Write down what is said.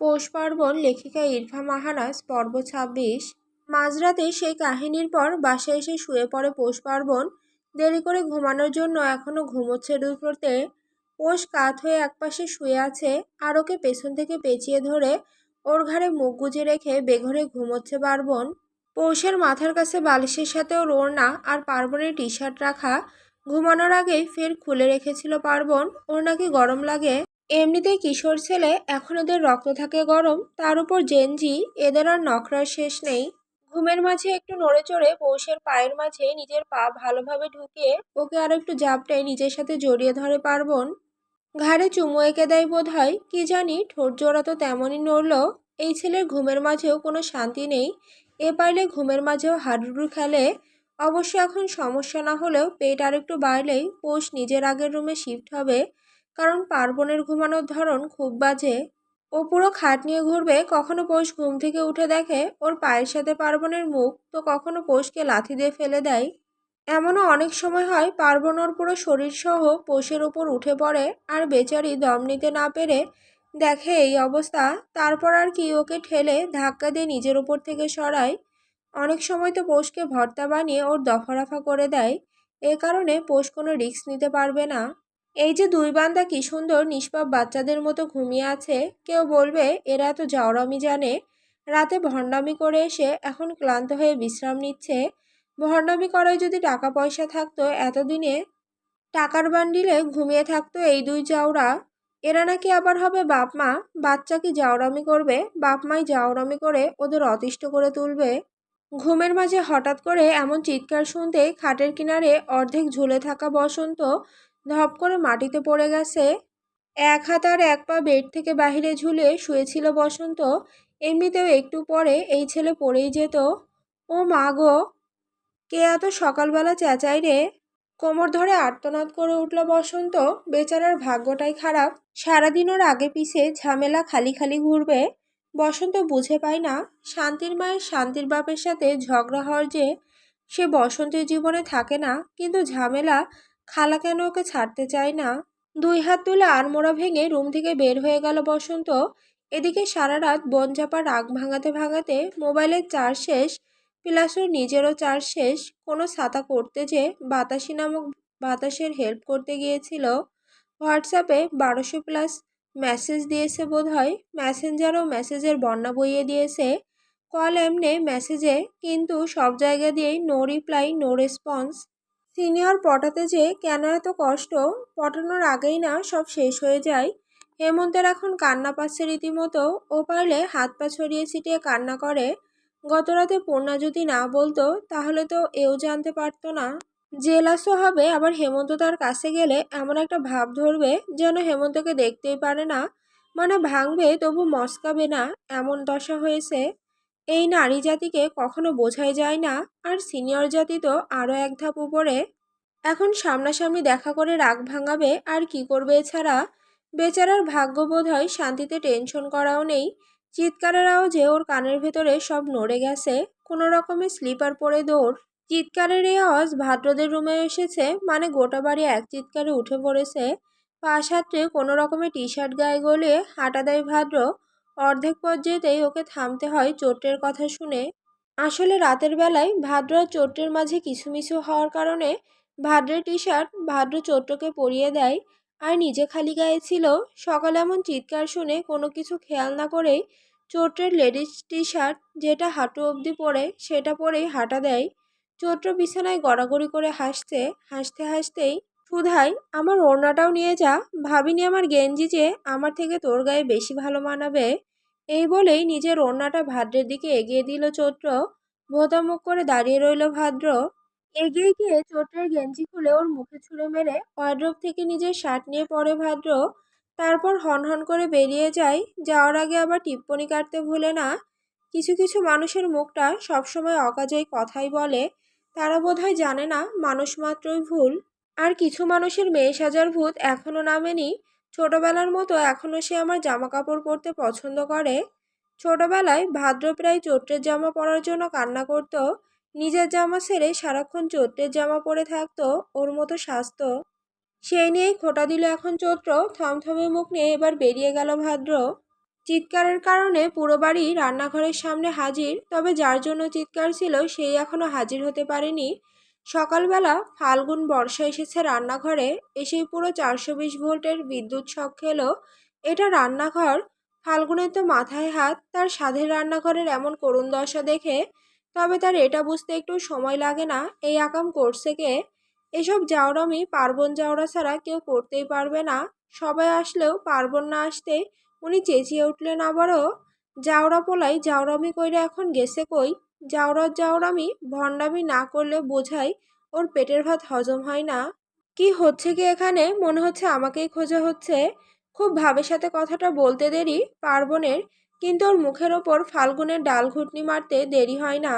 পৌষ পার্বণ, লেখিকা ইরফা মাহানাজ, পর্ব ২৬। মাঝরাতে সেই কাহিনীর পর বাসায় এসে শুয়ে পড়ে পৌষ পার্বণ। দেরি করে ঘুমানোর জন্য এখনো ঘুমোচ্ছে দুপুরতে। পৌষ কাত হয়ে একপাশে শুয়ে আছে, আর ওকে পেছন থেকে পেঁচিয়ে ধরে ওর ঘাড়ে মুখ গুজে রেখে বেঘরে ঘুমোচ্ছে পার্বণ। পৌষের মাথার কাছে বালিশের সাথে ওর ওড়না আর পার্বণের টি শার্ট রাখা। ঘুমানোর আগেই ফের খুলে রেখেছিল পার্বণ। ওর নাকি গরম লাগে। এমনিতেই কিশোর ছেলে, এখন এদের রক্ত থাকে গরম, তার উপর জেনজি, এদের আর নখরার শেষ নেই। ঘুমের মাঝে একটু নড়ে চড়ে পৌষের পায়ের মাঝে নিজের পা ভালোভাবে ঢুকিয়ে ওকে আর একটু জাপটে নিজের সাথে জড়িয়ে ধরে পার্বণ। ঘাড়ে চুমু এঁকে দেয় বোধ হয়, কি জানি ঠোঁট জোড়া তো তেমনই নড়ল। এই ছেলের ঘুমের মাঝেও কোনো শান্তি নেই। এ পারলে ঘুমের মাঝেও হাডুডু খেলে। অবশ্য এখন সমস্যা না হলেও পেট আর একটু বাড়লেই পৌষ নিজের আগের রুমে শিফট হবে, কারণ পার্বণের ঘুমানোর ধরন খুব বাজে। ও পুরো খাট নিয়ে ঘুরবে, কখনো পৌষ ঘুম থেকে উঠে দেখে ওর পায়ের সাথে পার্বণের মুখ, তো কখনো পৌষকে লাথি দিয়ে ফেলে দেয়। এমনও অনেক সময় হয় পার্বণ ওর পুরো শরীর সহ পৌষের উপর উঠে পড়ে, আর বেচারি দম নিতে না পেরে দেখে এই অবস্থা, তারপর আর কি ওকে ঠেলে ধাক্কা দিয়ে নিজের উপর থেকে সরায়। অনেক সময় তো পৌষকে ভর্তা বানিয়ে ওর দফারফা করে দেয়। এ কারণে পৌষ কোনো রিস্ক নিতে পারবে না। এই যে দুই বান্দা কি সুন্দর নিষ্পাপ বাচ্চাদের মতো ঘুমিয়ে আছে, কেউ বলবে এরা এত জাউরামি জানে। রাতে ভণ্ডামি করে এসে এখন ক্লান্ত হয়ে বিশ্রাম নিচ্ছে। ভণ্ডামি করায় যদি টাকা পয়সা থাকতো, এতদিনে টাকার বান্ডিলে ঘুমিয়ে থাকতো এই দুই জাউরা। এরা নাকি আবার হবে বাপ মা। বাচ্চা কি জাউরামি করবে, বাপ মাই জাউরামি করে ওদের অতিষ্ঠ করে তুলবে। ঘুমের মাঝে হঠাৎ করে এমন চিৎকার শুনতে খাটের কিনারে অর্ধেক ঝুলে থাকা বসন্ত ধপ করে মাটিতে পড়ে গেছে। এক হাত আর এক পা বেড থেকে বাহিরে ঝুলে শুয়েছিল বসন্ত। এমনিতেও একটু পরে এই ছেলে পড়েই যেত। ও মা গো, কে এত সকালবেলা চেঁচাই রে। কোমর ধরে আর্তনাদ করে উঠল বসন্ত। বেচারার ভাগ্যটাই খারাপ, সারাদিন ওর আগে পিছে ঝামেলা খালি খালি ঘুরবে। বসন্ত বুঝে পায় না, শান্তির মায়ের শান্তির বাপের সাথে ঝগড়া হওয়ার যে সে বসন্তের জীবনে থাকে না, কিন্তু ঝামেলা খালা কেন ওকে ছাড়তে চায় না। দুই হাত তুলে আড়মোড়া ভেঙে রুম থেকে বের হয়ে গেল বসন্ত। এদিকে সারা রাত বনচাপা রাগ ভাঙাতে ভাঙাতে মোবাইলের চার্জ শেষ, প্লাস ওর নিজেরও চার্জ শেষ। কোনো ছাতা করতে যে বাতাসি নামক বাতাসের হেল্প করতে গিয়েছিল। হোয়াটসঅ্যাপে 1200+ মেসেজ দিয়েছে বোধ হয়। মেসেঞ্জারও মেসেজের বন্যা বইয়ে দিয়েছে। কল এমনে মেসেজে, কিন্তু সব জায়গা দিয়েই no reply, no response. Senior পটাতে যে কেন এত কষ্ট, পটানোর আগেই না সব শেষ হয়ে যায়। হেমন্তের এখন কান্না পাচ্ছে রীতিমতো। ও পারলে হাত পা ছড়িয়ে ছিটিয়ে কান্না করে। গতরাতে পূর্ণা যদি না বলতো তাহলে তো এও জানতে পারতো না। জেলাসও হবে, আবার হেমন্ত তার কাছে গেলে এমন একটা ভাব ধরবে যেন হেমন্তকে দেখতেই পারে না। মানে ভাঙবে তবু মস্কাবে না, এমন দশা হয়েছে। এই নারী জাতিকে কখনো বোঝাই যায় না, আর সিনিয়র জাতি তো আরও এক ধাপ উপরে। এখন সামনাসামনি দেখা করে রাগ ভাঙাবে, আর কি করবে এছাড়া। বেচারার ভাগ্য বোধ হয় শান্তিতে টেনশন করাও নেই। চিৎকারের আওয়াজে ওর কানের ভেতরে সব নড়ে গেছে। কোনো রকমে স্লিপার পরে দৌড়। চিৎকারের এই আওয়াজ ভাদ্রদের রুমে এসেছে, মানে গোটা বাড়ি এক চিৎকারে উঠে পড়েছে। পাশ হাতড়ে কোনো রকমে টি শার্ট গায়ে গলিয়ে হাঁটা দেয় ভাদ্র। অর্ধেক পথ যেতেই ওকে থামতে হয় চোটের কথা শুনে। আসলে রাতের বেলায় ভাদ্র আর চোটের মাঝে কিসুমিসু হওয়ার কারণে ভাদ্রের টি শার্ট ভাদ্র চোট্টকে পরিয়ে দেয়, আর নিজে খালি গায়ে ছিল। সকালে এমন চিৎকার শুনে কোনো কিছু খেয়াল না করেই চোট্টের লেডিস টি শার্ট, যেটা হাঁটু অবধি পরে, সেটা পরেই হাঁটা দেয়। চোট্ট বিছানায় গড়াগড়ি করে হাসতে হাসতে হাসতেই, সুধাই আমার ওড়নাটাও নিয়ে যা, ভাবিনি আমার গেঞ্জি যে আমার থেকে তোর গায়ে বেশি ভালো মানাবে। এই বলেই নিজের ওড়নাটা ভাদ্রের দিকে এগিয়ে দিল চৈত্র। ভোঁতা মুখ করে দাঁড়িয়ে রইল ভাদ্র। এগিয়ে গিয়ে চোটের গেঞ্জি খুলে ওর মুখে ছুঁড়ে মেরে ওয়ার্ড্রোব থেকে নিজের শার্ট নিয়ে পড়ে ভাদ্র। তারপর হনহন করে বেরিয়ে যায়। যাওয়ার আগে আবার টিপ্পনি কাটতে ভুলে না। কিছু কিছু মানুষের মুখটা সবসময় অকাজেই কথাই বলে। তারা বোধহয় জানে না মানুষ মাত্রই ভুল। আর কিছু মানুষের মেয়ে সাজার ভূত এখনো নামেনি। ছোটবেলার মতো এখনো সে আমার জামা কাপড় পরতে পছন্দ করে। ছোটবেলায় ভাদ্র প্রায় চৈত্রের জামা পরার জন্য কান্না করত। নিজের জামা ছেড়ে সারাক্ষণ চৈত্রের জামা পরে থাকতো, ওর মতো সাজতো। সেই নিয়েই খোঁটা দিল এখন চৈত্র। থমথমে মুখ নিয়ে এবার বেরিয়ে গেল ভাদ্র। চিৎকারের কারণে পুরো বাড়ি রান্নাঘরের সামনে হাজির, তবে যার জন্য চিৎকার ছিল সেই এখনো হাজির হতে পারেনি। সকালবেলা ফাল্গুন বর্ষা এসেছে রান্নাঘরে, এসেই পুরো 420 ভোল্টের বিদ্যুৎ শক খেলো। এটা রান্নাঘর, ফাল্গুনের তো মাথায় হাত। তার সাধের রান্নাঘরের এমন করুণ দশা দেখে তবে তার এটা বুঝতে একটু সময় লাগে না এই আকাম করছে কে। এসব জাউরামি পার্বণ জাউরা ছাড়া কেউ করতেই পারবে না। সবাই আসলেও পার্বণ না আসতে উনি চেঁচিয়ে উঠলেন আবারও, জাউরা পোলাই জাউরামি কইরে এখন গেছে কই। জাউরার জাউরামি ভণ্ডামি না করলে বোঝাই ওর পেটের ভাত হজম হয় না। কি হচ্ছে কি এখানে, মনে হচ্ছে আমাকেই খোঁজা হচ্ছে। খুব ভাবের সাথে কথাটা বলতে দেরি পার্বণের, কিন্তু ওর মুখের ওপর ফাল্গুনের ডাল ঘুটনি মারতে দেরি হয় না।